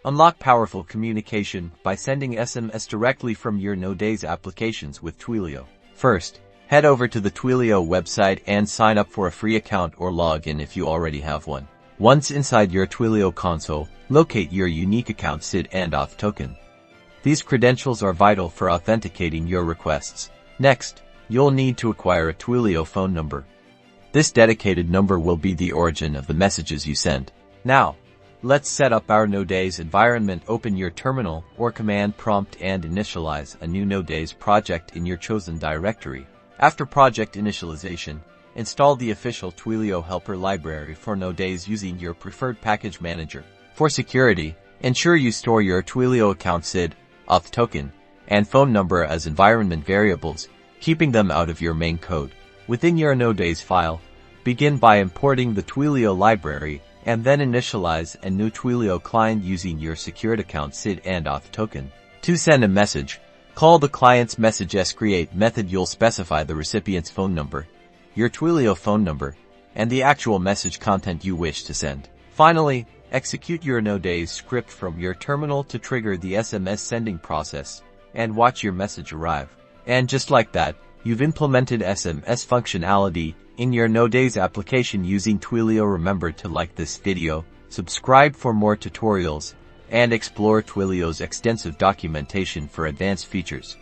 Unlock powerful communication by sending SMS directly from your Node.js applications with Twilio. First, head over to the Twilio website and sign up for a free account or log in if you already have one. Once inside your Twilio console, locate your unique account SID and auth token. These credentials are vital for authenticating your requests. Next, you'll need to acquire a Twilio phone number. This dedicated number will be the origin of the messages you send. Now, let's set up our Node.js environment. Open your terminal or command prompt and initialize a new Node.js project in your chosen directory. After project initialization, install the official Twilio helper library for Node.js using your preferred package manager. For security, ensure you store your Twilio account SID, auth token, and phone number as environment variables, keeping them out of your main code. Within your Node.js file, begin by importing the Twilio library and then initialize a new Twilio client using your secured account SID and auth token. To send a message, call the client's message.create method. You'll specify the recipient's phone number, your Twilio phone number, and the actual message content you wish to send. Finally, execute your Node.js script from your terminal to trigger the SMS sending process and watch your message arrive. And just like that, you've implemented SMS functionality in your Node.js application using Twilio. Remember to like this video, subscribe for more tutorials, and explore Twilio's extensive documentation for advanced features.